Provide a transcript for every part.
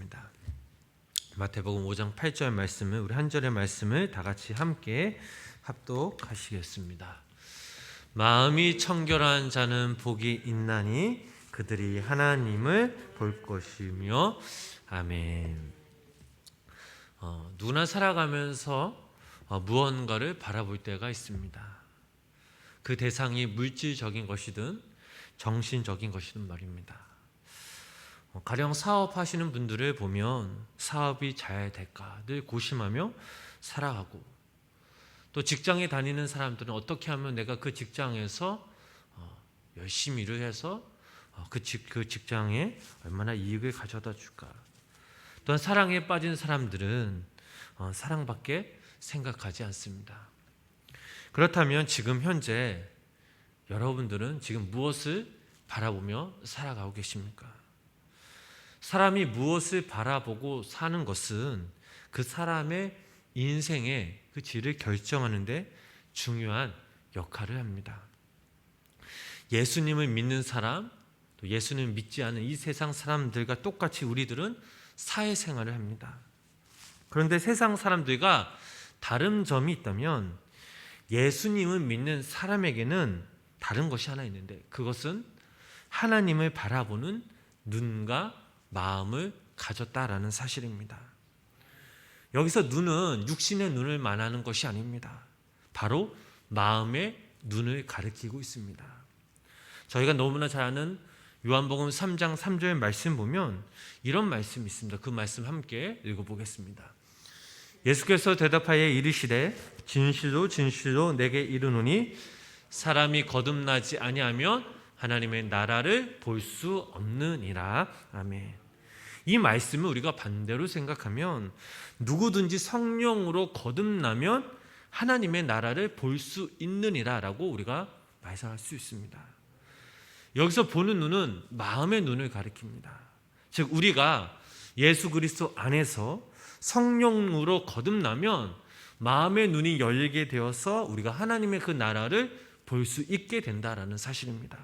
보겠습니다. 마태복음 5장 8절 말씀을 우리 한 절의 말씀을 다 같이 함께 합독하시겠습니다. 마음이 청결한 자는 복이 있나니 그들이 하나님을 볼 것이며 아멘. 누구나 살아가면서 무언가를 바라볼 때가 있습니다. 그 대상이 물질적인 것이든 정신적인 것이든 말입니다. 가령 사업하시는 분들을 보면 사업이 잘 될까 늘 고심하며 살아가고, 또 직장에 다니는 사람들은 어떻게 하면 내가 그 직장에서 열심히 일을 해서 그 직장에 얼마나 이익을 가져다 줄까. 또한 사랑에 빠진 사람들은 사랑밖에 생각하지 않습니다. 그렇다면 지금 현재 여러분들은 지금 무엇을 바라보며 살아가고 계십니까? 사람이 무엇을 바라보고 사는 것은 그 사람의 인생의 그 질을 결정하는 데 중요한 역할을 합니다. 예수님을 믿는 사람, 또 예수님을 믿지 않는 이 세상 사람들과 똑같이 우리들은 사회생활을 합니다. 그런데 세상 사람들과 다른 점이 있다면 예수님을 믿는 사람에게는 다른 것이 하나 있는데, 그것은 하나님을 바라보는 눈과 마음을 가졌다라는 사실입니다. 여기서 눈은 육신의 눈을 말하는 것이 아닙니다. 바로 마음의 눈을 가리키고 있습니다. 저희가 너무나 잘 아는 요한복음 3장 3절 말씀 보면 이런 말씀이 있습니다. 그 말씀 함께 읽어보겠습니다. 예수께서 대답하여 이르시되 진실로 진실로 내게 이르노니 사람이 거듭나지 아니하면 하나님의 나라를 볼 수 없느니라. 아멘. 이 말씀을 우리가 반대로 생각하면 누구든지 성령으로 거듭나면 하나님의 나라를 볼 수 있느니라 라고 우리가 말씀할 수 있습니다. 여기서 보는 눈은 마음의 눈을 가리킵니다. 즉 우리가 예수 그리스도 안에서 성령으로 거듭나면 마음의 눈이 열리게 되어서 우리가 하나님의 그 나라를 볼 수 있게 된다라는 사실입니다.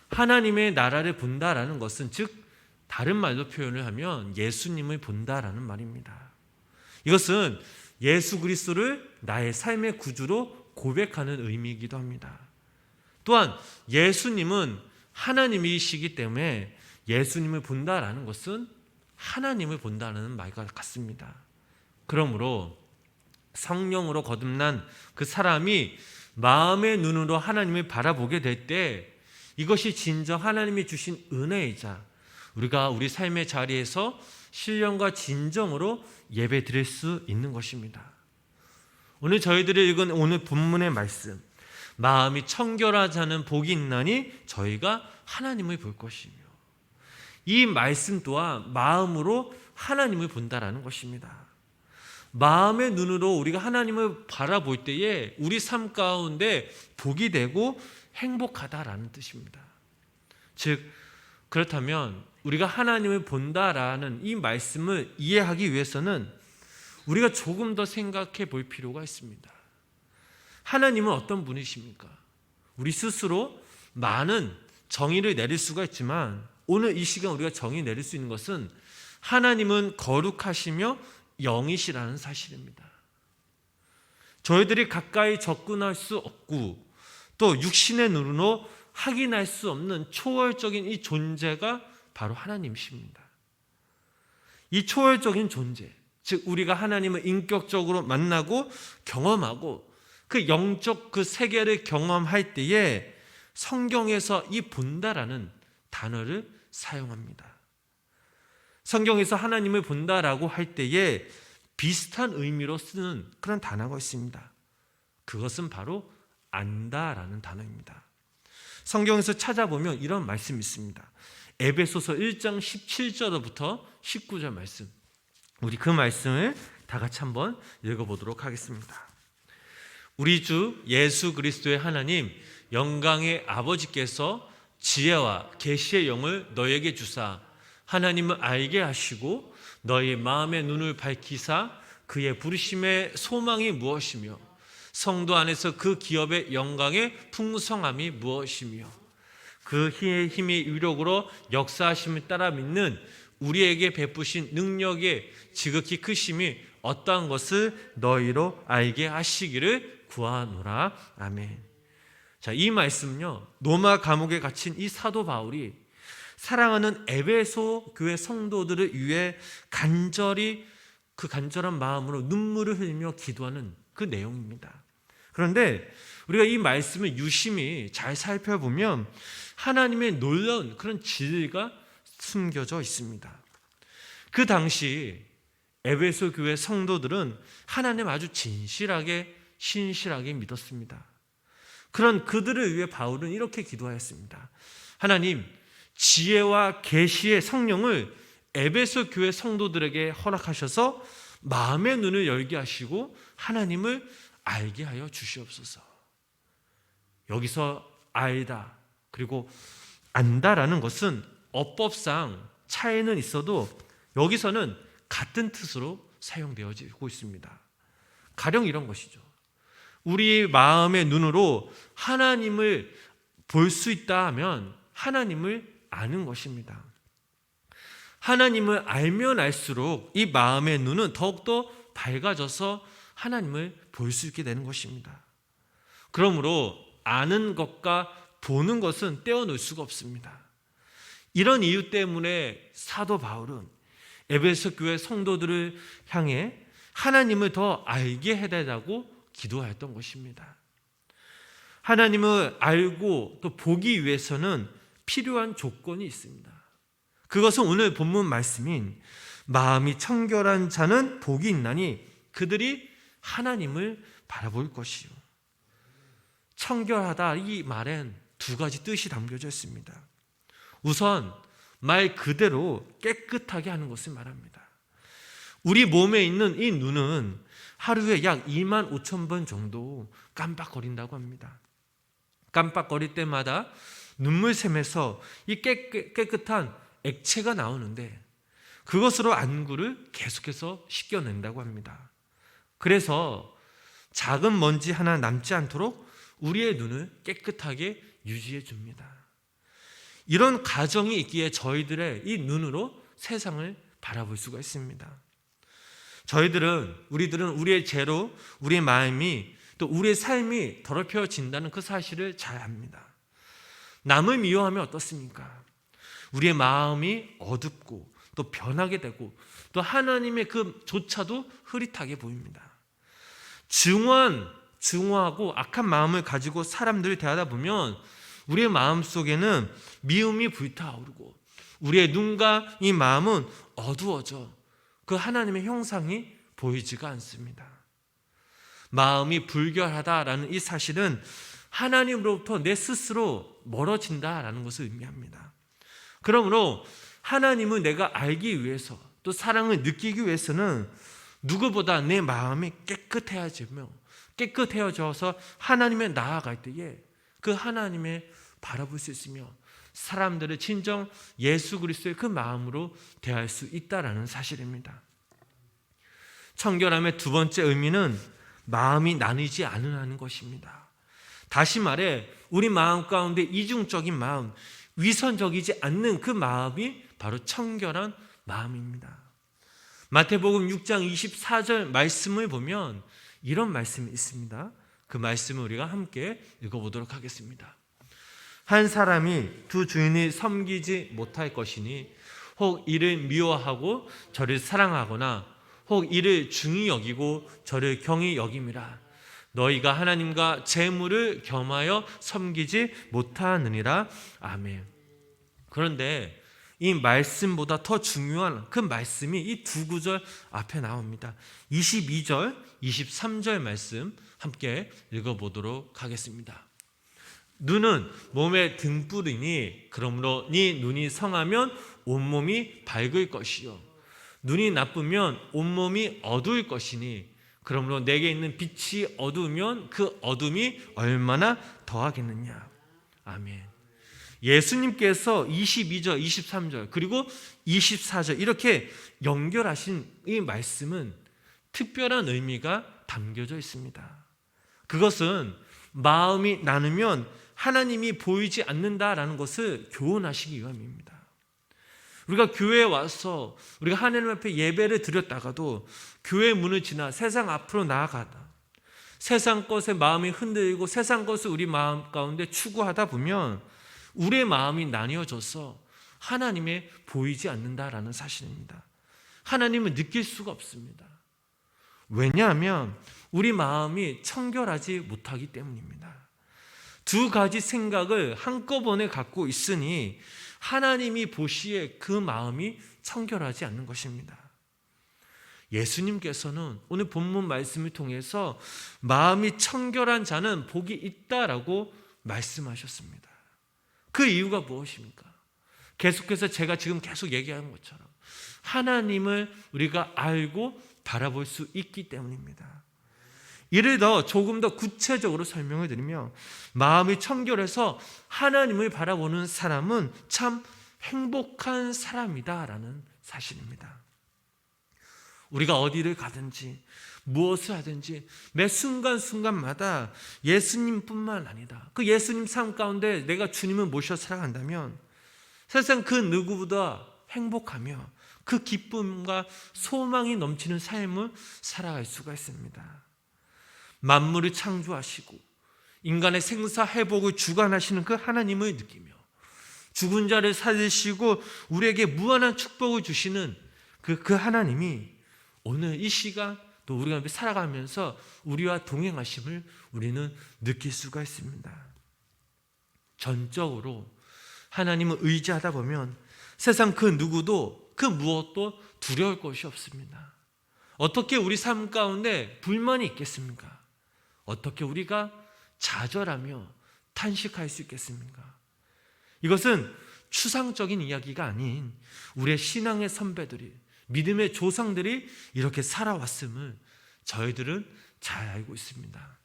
하나님의 나라를 본다라는 것은 즉 다른 말로 표현을 하면 예수님을 본다라는 말입니다. 이것은 예수 그리스도를 나의 삶의 구주로 고백하는 의미이기도 합니다. 또한 예수님은 하나님이시기 때문에 예수님을 본다라는 것은 하나님을 본다는 말과 같습니다. 그러므로 성령으로 거듭난 그 사람이 마음의 눈으로 하나님을 바라보게 될 때 이것이 진정 하나님이 주신 은혜이자 우리가 우리 삶의 자리에서 신령과 진정으로 예배 드릴 수 있는 것입니다. 오늘 저희들이 읽은 오늘 본문의 말씀, 마음이 청결하지 않은 복이 있나니 저희가 하나님을 볼 것이며, 이 말씀 또한 마음으로 하나님을 본다라는 것입니다. 마음의 눈으로 우리가 하나님을 바라볼 때에 우리 삶 가운데 복이 되고 행복하다라는 뜻입니다. 즉 그렇다면 우리가 하나님을 본다라는 이 말씀을 이해하기 위해서는 우리가 조금 더 생각해 볼 필요가 있습니다. 하나님은 어떤 분이십니까? 우리 스스로 많은 정의를 내릴 수가 있지만 오늘 이 시간 우리가 정의 내릴 수 있는 것은 하나님은 거룩하시며 영이시라는 사실입니다. 저희들이 가까이 접근할 수 없고 또 육신의 눈으로 확인할 수 없는 초월적인 이 존재가 바로 하나님이십니다. 이 초월적인 존재, 즉 우리가 하나님을 인격적으로 만나고 경험하고 그 영적 그 세계를 경험할 때에 성경에서 이 본다라는 단어를 사용합니다. 성경에서 하나님을 본다라고 할 때에 비슷한 의미로 쓰는 그런 단어가 있습니다. 그것은 바로 안다라는 단어입니다. 성경에서 찾아보면 이런 말씀이 있습니다. 에베소서 1장 17절부터 19절 말씀, 우리 그 말씀을 다 같이 한번 읽어보도록 하겠습니다. 우리 주 예수 그리스도의 하나님 영광의 아버지께서 지혜와 계시의 영을 너에게 주사 하나님을 알게 하시고 너희 마음의 눈을 밝히사 그의 부르심의 소망이 무엇이며 성도 안에서 그 기업의 영광의 풍성함이 무엇이며 그 힘이 유력으로 역사하심을 따라 믿는 우리에게 베푸신 능력의 지극히 크심이 어떠한 것을 너희로 알게 하시기를 구하노라. 아멘. 자, 이 말씀은요, 로마 감옥에 갇힌 이 사도 바울이 사랑하는 에베소 교회 성도들을 위해 간절히 그 간절한 마음으로 눈물을 흘리며 기도하는 그 내용입니다. 그런데 우리가 이 말씀을 유심히 잘 살펴보면 하나님의 놀라운 그런 진리가 숨겨져 있습니다. 그 당시 에베소 교회 성도들은 하나님 아주 진실하게 신실하게 믿었습니다. 그런 그들을 위해 바울은 이렇게 기도하였습니다. 하나님, 지혜와 계시의 성령을 에베소 교회 성도들에게 허락하셔서 마음의 눈을 열게 하시고 하나님을 알게 하여 주시옵소서. 여기서 알다 그리고 안다라는 것은 어법상 차이는 있어도 여기서는 같은 뜻으로 사용되어지고 있습니다. 가령 이런 것이죠. 우리 마음의 눈으로 하나님을 볼 수 있다 하면 하나님을 아는 것입니다. 하나님을 알면 알수록 이 마음의 눈은 더욱더 밝아져서 하나님을 볼 수 있게 되는 것입니다. 그러므로 아는 것과 보는 것은 떼어놓을 수가 없습니다. 이런 이유 때문에 사도 바울은 에베소 교회 성도들을 향해 하나님을 더 알게 해달라고 기도하였던 것입니다. 하나님을 알고 또 보기 위해서는 필요한 조건이 있습니다. 그것은 오늘 본문 말씀인 마음이 청결한 자는 복이 있나니 그들이 하나님을 바라볼 것이요. 청결하다 이 말엔 두 가지 뜻이 담겨져 있습니다. 우선 말 그대로 깨끗하게 하는 것을 말합니다. 우리 몸에 있는 이 눈은 하루에 약 2만 5천 번 정도 깜빡거린다고 합니다. 깜빡거릴 때마다 눈물샘에서 이 깨끗한 액체가 나오는데 그것으로 안구를 계속해서 씻겨낸다고 합니다. 그래서 작은 먼지 하나 남지 않도록 우리의 눈을 깨끗하게 유지해 줍니다. 이런 가정이 있기에 저희들의 이 눈으로 세상을 바라볼 수가 있습니다. 우리들은 우리의 죄로 우리의 마음이 또 우리의 삶이 더럽혀진다는 그 사실을 잘 압니다. 남을 미워하면 어떻습니까? 우리의 마음이 어둡고 또 변하게 되고 또 하나님의 그 조차도 흐릿하게 보입니다. 증오하고 악한 마음을 가지고 사람들을 대하다 보면 우리의 마음 속에는 미움이 불타오르고 우리의 눈과 이 마음은 어두워져 그 하나님의 형상이 보이지가 않습니다. 마음이 불결하다라는 이 사실은 하나님으로부터 내 스스로 멀어진다라는 것을 의미합니다. 그러므로 하나님을 내가 알기 위해서 또 사랑을 느끼기 위해서는 누구보다 내 마음이 깨끗해져서 하나님에 나아갈 때에 그 하나님을 바라볼 수 있으며 사람들을 진정 예수 그리스도의 그 마음으로 대할 수 있다라는 사실입니다. 청결함의 두 번째 의미는 마음이 나뉘지 않으라는 것입니다. 다시 말해 우리 마음 가운데 이중적인 마음, 위선적이지 않는 그 마음이 바로 청결한 마음입니다. 마태복음 6장 24절 말씀을 보면 이런 말씀이 있습니다. 그 말씀을 우리가 함께 읽어보도록 하겠습니다. 한 사람이 두 주인을 섬기지 못할 것이니 혹 이를 미워하고 저를 사랑하거나 혹 이를 중히 여기고 저를 경히 여김이라. 너희가 하나님과 재물을 겸하여 섬기지 못하느니라. 아멘. 그런데 이 말씀보다 더 중요한 그 말씀이 이 두 구절 앞에 나옵니다. 22절, 23절 말씀 함께 읽어보도록 하겠습니다. 눈은 몸의 등불이니 그러므로 네 눈이 성하면 온몸이 밝을 것이요 눈이 나쁘면 온몸이 어두울 것이니 그러므로 내게 있는 빛이 어두우면 그 어둠이 얼마나 더하겠느냐. 아멘. 예수님께서 22절, 23절 그리고 24절 이렇게 연결하신 이 말씀은 특별한 의미가 담겨져 있습니다. 그것은 마음이 나누면 하나님이 보이지 않는다라는 것을 교훈하시기 위함입니다. 우리가 교회에 와서 우리가 하나님 앞에 예배를 드렸다가도 교회 문을 지나 세상 앞으로 나아가다 세상 것에 마음이 흔들리고 세상 것을 우리 마음 가운데 추구하다 보면 우리의 마음이 나뉘어져서 하나님에 보이지 않는다라는 사실입니다. 하나님을 느낄 수가 없습니다. 왜냐하면 우리 마음이 청결하지 못하기 때문입니다. 두 가지 생각을 한꺼번에 갖고 있으니 하나님이 보시기에 그 마음이 청결하지 않는 것입니다. 예수님께서는 오늘 본문 말씀을 통해서 마음이 청결한 자는 복이 있다라고 말씀하셨습니다. 그 이유가 무엇입니까? 계속해서 제가 지금 계속 얘기하는 것처럼 하나님을 우리가 알고 바라볼 수 있기 때문입니다. 이를 조금 더 구체적으로 설명을 드리며 마음이 청결해서 하나님을 바라보는 사람은 참 행복한 사람이다라는 사실입니다. 우리가 어디를 가든지 무엇을 하든지 매 순간순간마다 예수님뿐만 아니다. 그 예수님 삶 가운데 내가 주님을 모셔 살아간다면 세상 그 누구보다 행복하며 그 기쁨과 소망이 넘치는 삶을 살아갈 수가 있습니다. 만물을 창조하시고 인간의 생사회복을 주관하시는 그 하나님을 느끼며 죽은 자를 살리시고 우리에게 무한한 축복을 주시는 그 하나님이 오늘 이 시간 또 우리가 살아가면서 우리와 동행하심을 우리는 느낄 수가 있습니다. 전적으로 하나님을 의지하다 보면 세상 그 누구도 그 무엇도 두려울 것이 없습니다. 어떻게 우리 삶 가운데 불만이 있겠습니까? 어떻게 우리가 좌절하며 탄식할 수 있겠습니까? 이것은 추상적인 이야기가 아닌 우리의 신앙의 선배들이 믿음의 조상들이 이렇게 살아왔음을 저희들은 잘 알고 있습니다.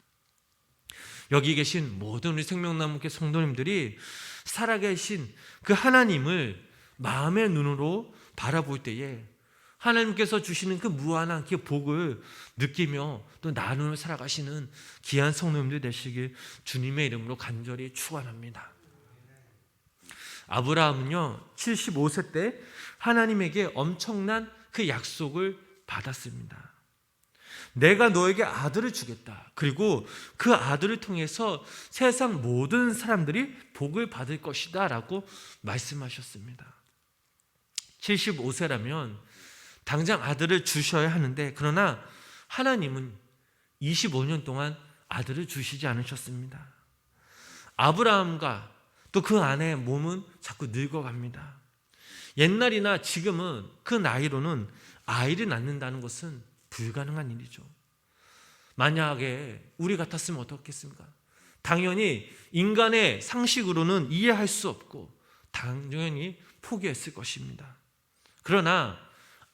여기 계신 모든 우리 생명나무교회 성도님들이 살아계신 그 하나님을 마음의 눈으로 바라볼 때에 하나님께서 주시는 그 무한한 그 복을 느끼며 또 나누며 살아가시는 귀한 성도님들 되시길 주님의 이름으로 간절히 축원합니다. 아브라함은요 75세 때 하나님에게 엄청난 그 약속을 받았습니다. 내가 너에게 아들을 주겠다. 그리고 그 아들을 통해서 세상 모든 사람들이 복을 받을 것이다 라고 말씀하셨습니다. 75세라면 당장 아들을 주셔야 하는데 그러나 하나님은 25년 동안 아들을 주시지 않으셨습니다. 아브라함과 또 그 아내의 몸은 자꾸 늙어갑니다. 옛날이나 지금은 그 나이로는 아이를 낳는다는 것은 불가능한 일이죠. 만약에 우리 같았으면 어떻겠습니까? 당연히 인간의 상식으로는 이해할 수 없고 당연히 포기했을 것입니다. 그러나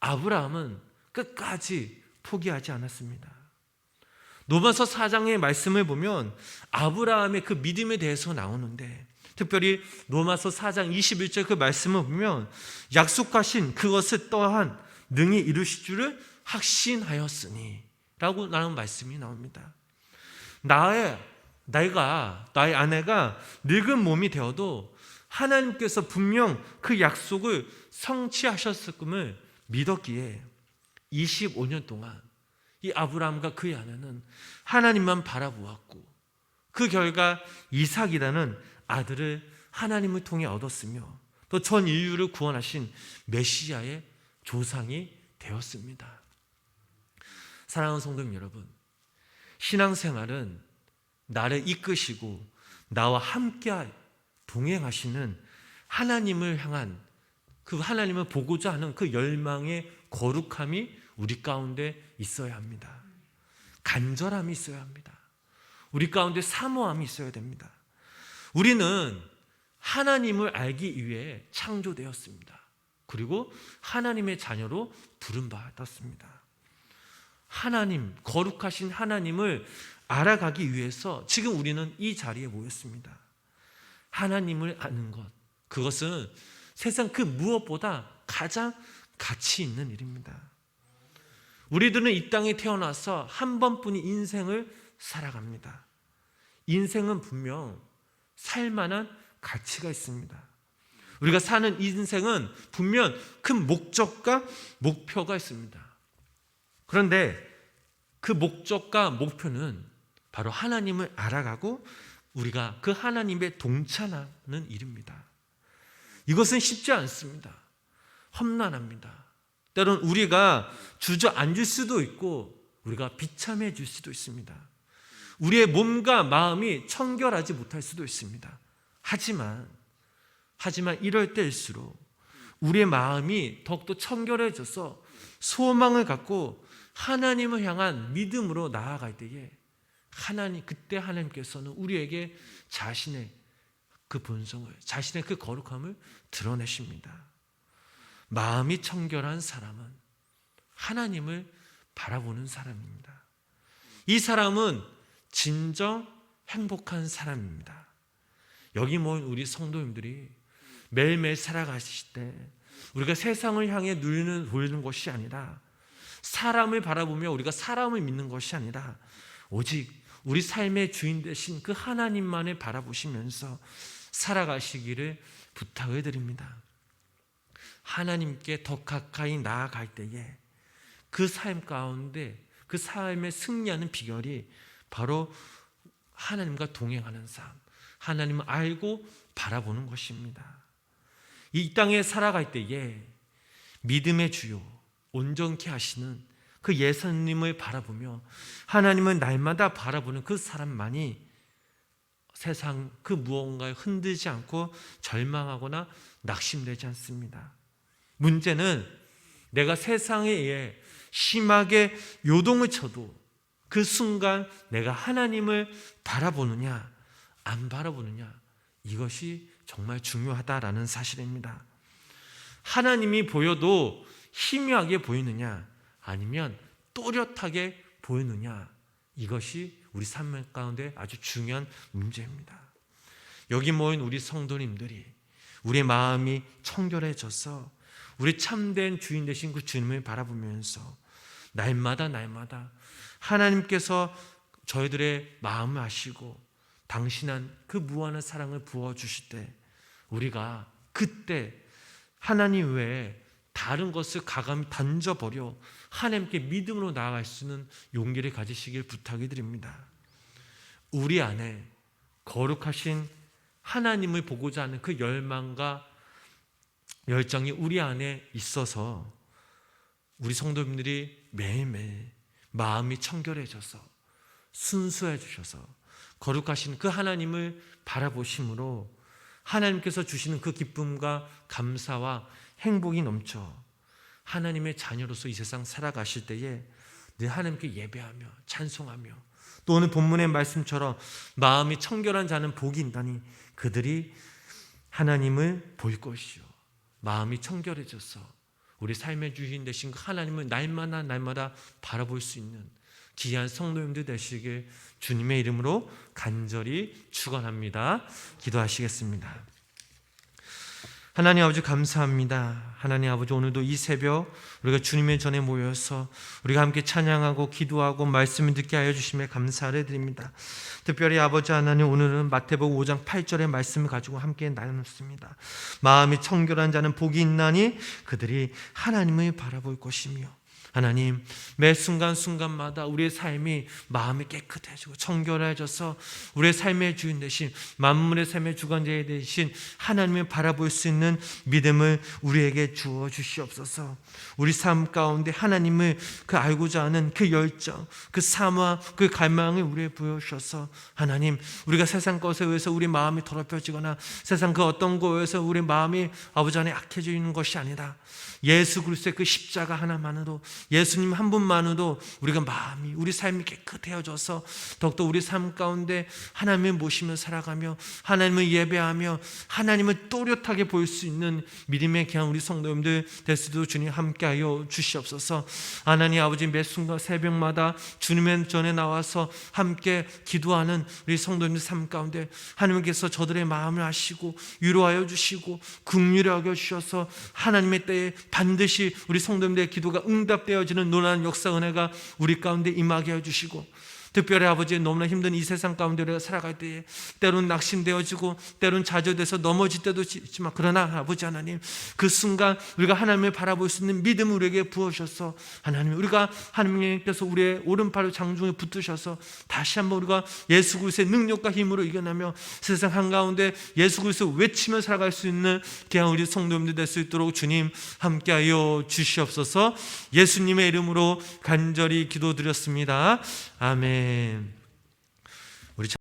아브라함은 끝까지 포기하지 않았습니다. 로마서 4장의 말씀을 보면 아브라함의 그 믿음에 대해서 나오는데 특별히 로마서 4장 21절 그 말씀을 보면 약속하신 그것을 또한 능히 이루실 줄을 확신하였으니 라고 나오는 말씀이 나옵니다. 나의 아내가 늙은 몸이 되어도 하나님께서 분명 그 약속을 성취하셨음을 믿었기에 25년 동안 이 아브라함과 그의 아내는 하나님만 바라보았고 그 결과 이삭이라는 아들을 하나님을 통해 얻었으며 또 전 인류를 구원하신 메시아의 조상이 되었습니다. 사랑하는 성도님 여러분, 신앙생활은 나를 이끄시고 나와 함께 동행하시는 하나님을 향한 그 하나님을 보고자 하는 그 열망의 거룩함이 우리 가운데 있어야 합니다. 간절함이 있어야 합니다. 우리 가운데 사모함이 있어야 됩니다. 우리는 하나님을 알기 위해 창조되었습니다. 그리고 하나님의 자녀로 부름받았습니다. 하나님, 거룩하신 하나님을 알아가기 위해서 지금 우리는 이 자리에 모였습니다. 하나님을 아는 것, 그것은 세상 그 무엇보다 가장 가치 있는 일입니다. 우리들은 이 땅에 태어나서 한 번뿐이 인생을 살아갑니다. 인생은 분명 살만한 가치가 있습니다. 우리가 사는 인생은 분명 큰 목적과 목표가 있습니다. 그런데 그 목적과 목표는 바로 하나님을 알아가고 우리가 그 하나님의 동참하는 일입니다. 이것은 쉽지 않습니다. 험난합니다. 때론 우리가 주저앉을 수도 있고 우리가 비참해질 수도 있습니다. 우리의 몸과 마음이 청결하지 못할 수도 있습니다. 하지만 이럴 때일수록 우리의 마음이 더욱더 청결해져서 소망을 갖고 하나님을 향한 믿음으로 나아갈 때에 그때 하나님께서는 우리에게 자신의 그 본성을, 자신의 그 거룩함을 드러내십니다. 마음이 청결한 사람은 하나님을 바라보는 사람입니다. 이 사람은 진정 행복한 사람입니다. 여기 모인 우리 성도님들이 매일매일 살아가실 때 우리가 세상을 향해 보이는 것이 아니라, 사람을 바라보며 우리가 사람을 믿는 것이 아니라 오직 우리 삶의 주인 되신 그 하나님만을 바라보시면서 살아가시기를 부탁을 드립니다. 하나님께 더 가까이 나아갈 때에 그 삶 가운데 그 삶의 승리하는 비결이 바로 하나님과 동행하는 삶, 하나님을 알고 바라보는 것입니다. 이 땅에 살아갈 때에 믿음의 주요, 온전케 하시는 그 예수님을 바라보며 하나님을 날마다 바라보는 그 사람만이 세상 그 무언가에 흔들지 않고 절망하거나 낙심되지 않습니다. 문제는 내가 세상에 의해 심하게 요동을 쳐도 그 순간 내가 하나님을 바라보느냐 안 바라보느냐, 이것이 정말 중요하다라는 사실입니다. 하나님이 보여도 희미하게 보이느냐 아니면 또렷하게 보이느냐, 이것이 우리 삶 가운데 아주 중요한 문제입니다. 여기 모인 우리 성도님들이 우리의 마음이 청결해져서 우리 참된 주인 되신 그 주님을 바라보면서 날마다 하나님께서 저희들의 마음을 아시고 당신한 그 무한한 사랑을 부어주실 때 우리가 그때 하나님 외에 다른 것을 가감히 던져버려 하나님께 믿음으로 나아갈 수 있는 용기를 가지시길 부탁을 드립니다. 우리 안에 거룩하신 하나님을 보고자 하는 그 열망과 열정이 우리 안에 있어서 우리 성도님들이 매일매일 마음이 청결해져서 순수해지셔서 거룩하신 그 하나님을 바라보심으로 하나님께서 주시는 그 기쁨과 감사와 행복이 넘쳐 하나님의 자녀로서 이 세상 살아가실 때에 늘 하나님께 예배하며 찬송하며, 또 오늘 본문의 말씀처럼 마음이 청결한 자는 복이 있다니 그들이 하나님을 볼 것이요, 마음이 청결해져서 우리 삶의 주인 되신 그 하나님을 날마다 바라볼 수 있는 귀한 성도님들 되시길 주님의 이름으로 간절히 축원합니다. 기도하시겠습니다. 하나님 아버지 감사합니다. 하나님 아버지, 오늘도 이 새벽 우리가 주님의 전에 모여서 우리가 함께 찬양하고 기도하고 말씀을 듣게 하여 주심에 감사를 드립니다. 특별히 아버지 하나님, 오늘은 마태복음 5장 8절의 말씀을 가지고 함께 나눴습니다. 마음이 청결한 자는 복이 있나니 그들이 하나님을 바라볼 것이며, 하나님, 매 순간순간마다 우리의 삶이 마음이 깨끗해지고 청결해져서 우리의 삶의 주인 되신, 만물의 삶의 주관자 되신 하나님을 바라볼 수 있는 믿음을 우리에게 주어 주시옵소서. 우리 삶 가운데 하나님을 알고자 하는 그 열정, 그 사모함, 그 갈망을 우리에게 부여주셔서 하나님, 우리가 세상 것에 의해서 우리 마음이 더럽혀지거나 세상 그 어떤 것에 의해서 우리 마음이 아버지 안에 악해지는 것이 아니라 예수 그리스도의 그 십자가 하나만으로, 예수님 한 분만으로 우리가 마음이, 우리 삶이 깨끗해져서 더욱더 우리 삶 가운데 하나님을 모시며 살아가며 하나님을 예배하며 하나님을 또렷하게 볼 수 있는 믿음의 귀한 우리 성도님들 될 수도 주님 함께하여 주시옵소서. 하나님 아버지, 매 순간 새벽마다 주님의 전에 나와서 함께 기도하는 우리 성도님들 삶 가운데 하나님께서 저들의 마음을 아시고 위로하여 주시고 긍휼히 여겨 주셔서 하나님의 때에 반드시 우리 성도님들의 기도가 응답되어지는 놀라운 역사 은혜가 우리 가운데 임하게 해주시고, 특별히 아버지, 너무나 힘든 이 세상 가운데 우리가 살아갈 때에 때로는 낙심되어지고 때로는 좌절돼서 넘어질 때도 있지만, 그러나 아버지 하나님, 그 순간 우리가 하나님을 바라볼 수 있는 믿음을 우리에게 부어주셔서 하나님, 우리가 하나님께서 우리의 오른팔을 장중에 붙드셔서 다시 한번 우리가 예수 그리스도의 능력과 힘으로 이겨내며 세상 한가운데 예수 그리스도 외치며 살아갈 수 있는 귀한 우리 성도님들 될 수 있도록 주님 함께하여 주시옵소서. 예수님의 이름으로 간절히 기도드렸습니다. 아멘.